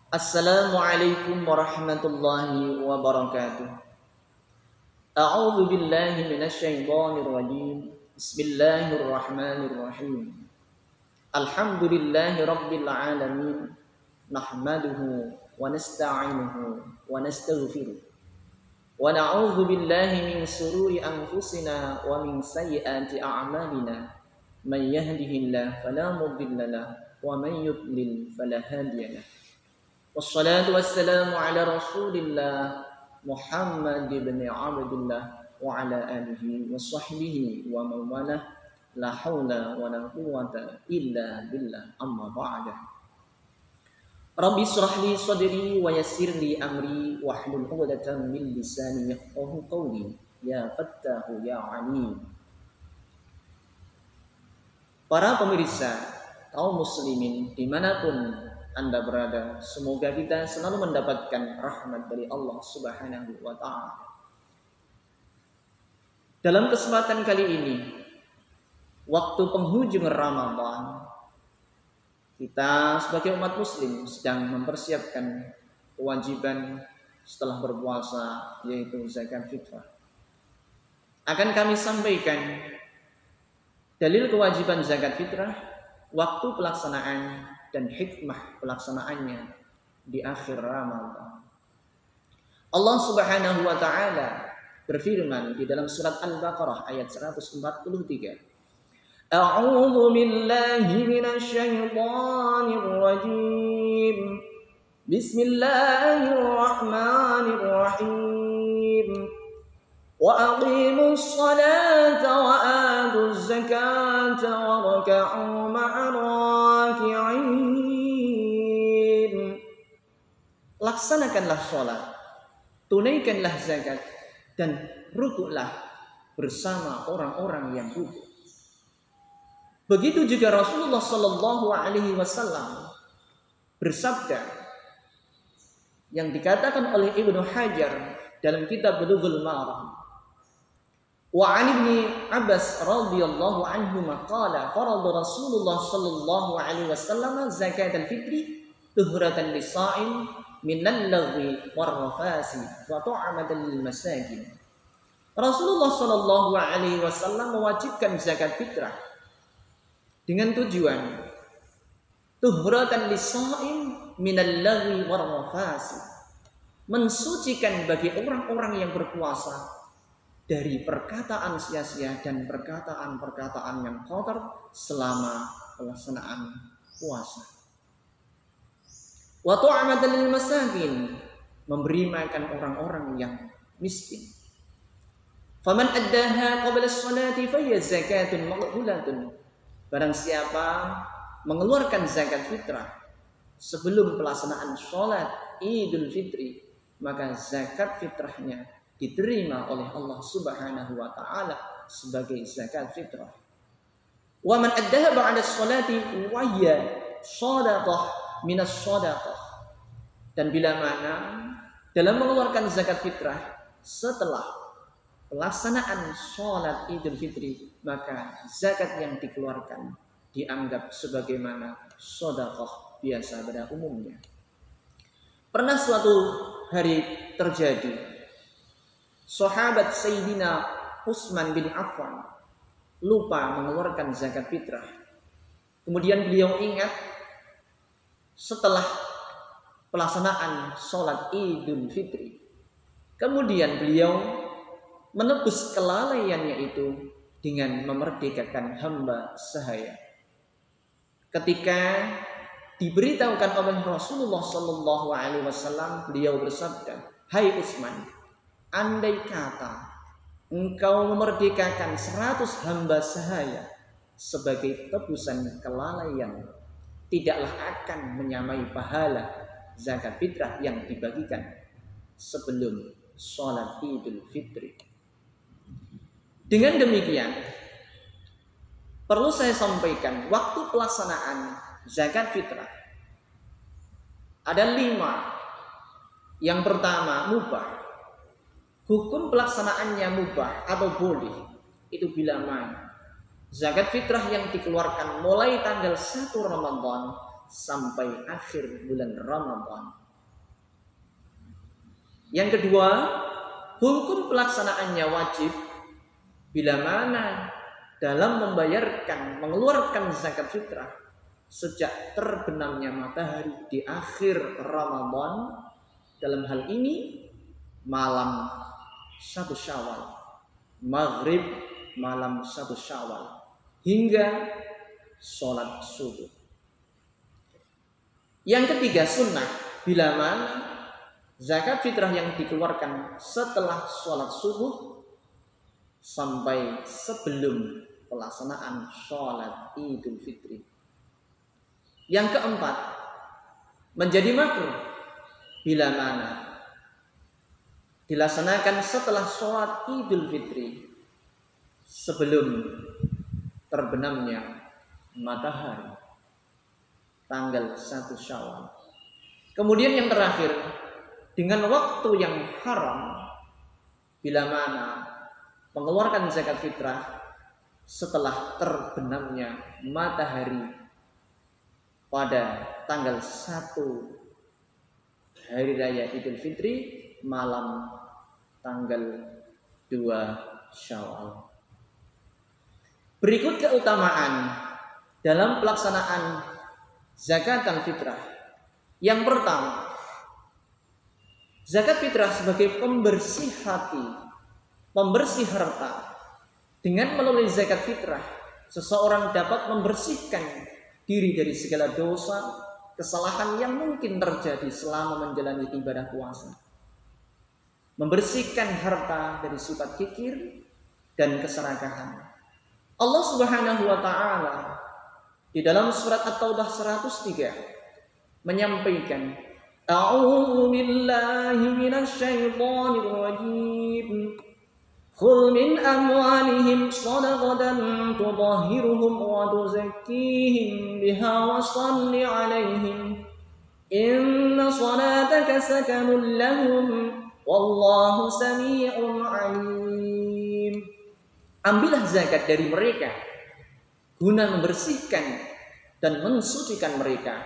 Assalamualaikum warahmatullahi wabarakatuh. A'udzu billahi minasyaitonir rajim. Bismillahirrahmanirrahim. Alhamdulillahi rabbil alamin. Nahmaduhu wa nasta'inuhu wa nastaghfiruh. Wa na'udzu billahi min shururi anfusina wa min sayyiati a'malina. Man yahdihillahu fala mudilla lahu wa man yudlil fala hadiya lahu. Wassalatu wassalamu ala rasulillah Muhammad ibn Abdullah wa ala alihi wa sahbihi wa mawalah la hawla wa la quwwata illa billah amma ba'da. Rabbi shrah li sadri wa yassir li amri wahlul 'uqdatam min lisani yafqahu qawli ya fattahu ya alim. Para pemirsa kaum muslimin dimanapun Anda berada, semoga kita selalu mendapatkan rahmat dari Allah Subhanahu wa ta'ala. Dalam kesempatan kali ini, waktu penghujung Ramadan, kita sebagai umat muslim sedang mempersiapkan kewajiban setelah berpuasa, yaitu zakat fitrah. Akan kami sampaikan dalil kewajiban zakat fitrah, waktu pelaksanaan dan hikmah pelaksanaannya di akhir Ramadan. Allah Subhanahu wa ta'ala berfirman di dalam surat Al-Baqarah ayat 143. A'udzu billahi minasyaitonir rajim. Bismillahirrahmanirrahim. Wa aqimus salata wa atuz zakata wa rak'u ma'ar raki'in. Laksanakanlah sholat, tunaikanlah zakat, dan rukuklah bersama orang-orang yang rukuk. Begitu juga Rasulullah Sallallahu Alaihi Wasallam bersabda yang dikatakan oleh Ibnu Hajar dalam kitab Bulughul Maram. Wa 'an Ibnu Abbas radhiyallahu anhu maqala farada Rasulullah sallallahu alaihi wasallam zakatal fitri tuhratan lis-sha'im minal lagwi war-rafasi wa ta'amatan lil masakin. Rasulullah sallallahu alaihi wasallam mewajibkan zakat fitrah dengan tujuan tuhratan lis-sha'im minal lagwi war-rafasi, mensucikan bagi orang-orang yang berpuasa dari perkataan sia-sia dan perkataan-perkataan yang kotor selama pelaksanaan puasa. Wa ta'amatan lil masakin, memberi makan orang-orang yang miskin. Faman addaha qabla as-salati fa hiya zakatun maqbulatun. Barang siapa mengeluarkan zakat fitrah sebelum pelaksanaan salat Idul Fitri, maka zakat fitrahnya diterima oleh Allah Subhanahu wa ta'ala sebagai zakat fitrah. Wa man addaha ba'da as-salati wa hiya shadaqah minas shadaqah. Dan bila mana dalam mengeluarkan zakat fitrah setelah pelaksanaan salat Idul Fitri, maka zakat yang dikeluarkan dianggap sebagaimana shadaqah biasa pada umumnya. Pernah suatu hari terjadi, sahabat Sayyidina Utsman bin Affan lupa mengeluarkan zakat fitrah. Kemudian beliau ingat setelah pelaksanaan sholat Idul Fitri. Kemudian beliau menebus kelalaiannya itu dengan memerdekakan hamba sahaya. Ketika diberitahukan oleh Rasulullah Sallallahu Alaihi Wasallam, beliau bersabda, "Hai Utsman, andai kata engkau memerdekakan 100 hamba sahaya sebagai tebusan kelalaian, tidaklah akan menyamai pahala zakat fitrah yang dibagikan sebelum sholat Idul Fitri." Dengan demikian, perlu saya sampaikan, waktu pelaksanaan zakat fitrah ada 5. Yang pertama, mubah. Hukum pelaksanaannya mubah atau boleh itu bila mana zakat fitrah yang dikeluarkan mulai tanggal 1 Ramadan sampai akhir bulan Ramadan. Yang kedua, hukum pelaksanaannya wajib bila mana dalam mengeluarkan zakat fitrah sejak terbenamnya matahari di akhir Ramadan, dalam hal ini malam 1 Syawal, maghrib malam 1 Syawal hingga sholat subuh. Yang ketiga, sunnah bila mana zakat fitrah yang dikeluarkan setelah sholat subuh sampai sebelum pelaksanaan sholat Idul Fitri. Yang keempat, menjadi makruh bila mana dilaksanakan setelah sholat Idul Fitri sebelum terbenamnya matahari tanggal 1 Syawal. Kemudian yang terakhir, dengan waktu yang haram bila mana mengeluarkan zakat fitrah setelah terbenamnya matahari pada tanggal 1 hari raya Idul Fitri malam tanggal 2 Syawal. Berikut keutamaan dalam pelaksanaan zakat fitrah. Yang pertama, zakat fitrah sebagai pembersih hati, pembersih harta. Dengan melalui zakat fitrah, seseorang dapat membersihkan diri dari segala dosa, kesalahan yang mungkin terjadi selama menjalani ibadah puasa. Membersihkan harta dari sifat kikir dan keserakahan. Allah Subhanahu wa taala di dalam surat At-Taubah 103 menyampaikan, A'udzu billahi minasy syaithanir rajim. Khudh min amwalihim shadaqatan tutahhiruhum wa tuzakkihim biha wa shalli 'alaihim. Inna salataka sakanun lahum wallahu samii'un 'alim. Ambillah zakat dari mereka guna membersihkan dan mensucikan mereka,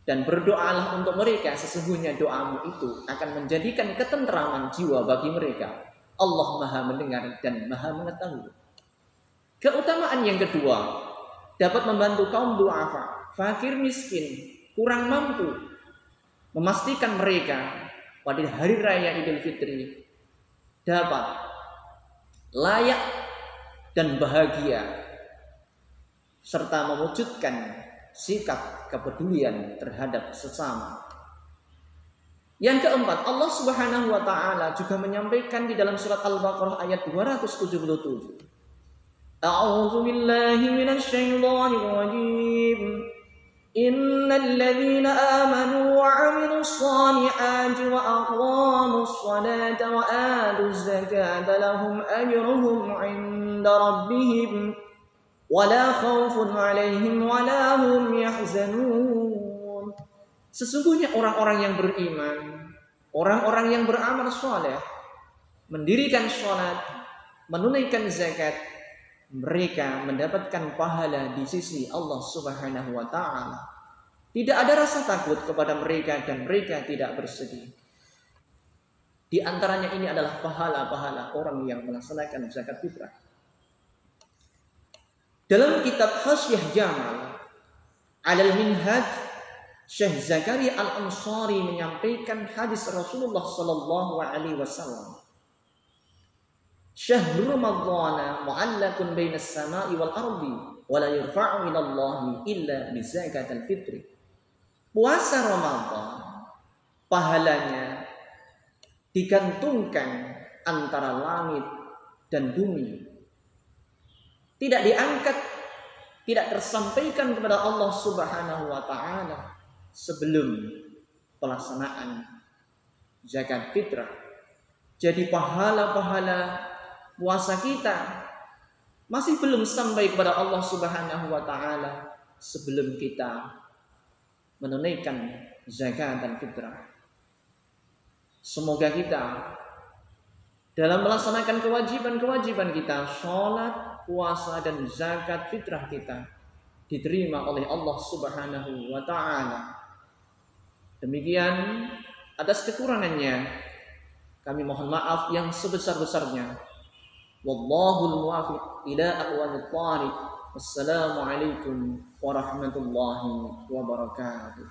dan berdoalah untuk mereka, sesungguhnya doamu itu akan menjadikan ketentraman jiwa bagi mereka. Allah Maha mendengar dan Maha mengetahui. Keutamaan yang kedua, dapat membantu kaum du'afa, fakir miskin, kurang mampu, memastikan mereka pada hari raya Idul Fitri dapat layak dan bahagia, serta mewujudkan sikap kepedulian terhadap sesama. Yang keempat, Allah Subhanahu wa taala juga menyampaikan di dalam surat Al-Baqarah ayat 277. A'udzu billahi minasy syaithanir rajim. Innal ladzina amanu wa 'amilus shalihati wa aqamus shalata wa atuz zakata lahum ajruhum 'inda rabbihim wa la khaufun 'alaihim wa la hum yahzanun. Sesungguhnya orang-orang yang beriman, orang-orang yang beramal saleh, mendirikan salat, menunaikan zakat, mereka mendapatkan pahala di sisi Allah Subhanahu wa taala. Tidak ada rasa takut kepada mereka dan mereka tidak bersedih. Di antaranya ini adalah pahala-pahala orang yang melaksanakan zakat fitrah. Dalam kitab Hasyiah Jamal Alal Minhaj, Syekh Zakaria Al-Ansari menyampaikan hadis Rasulullah sallallahu alaihi wasallam. Syahrul Ramadhan mu'allaqun bainas sama'i wal ardi wa la yurfa'u ila Allah illa bi zakatil fitri. Puasa Ramadan pahalanya digantungkan antara langit dan bumi. Tidak diangkat, tidak tersampaikan kepada Allah Subhanahu wa taala sebelum pelaksanaan zakat fitrah. Jadi pahala-pahala puasa kita masih belum sampai kepada Allah Subhanahu wa taala sebelum kita menunaikan zakat dan fitrah. Semoga kita dalam melaksanakan kewajiban-kewajiban kita, sholat, puasa dan zakat fitrah kita, diterima oleh Allah Subhanahu wa taala. Demikian, atas kekurangannya kami mohon maaf yang sebesar-besarnya. Wallahul muwaffiq ila aqwamit thariq. Wassalamualaikum warahmatullahi wabarakatuh.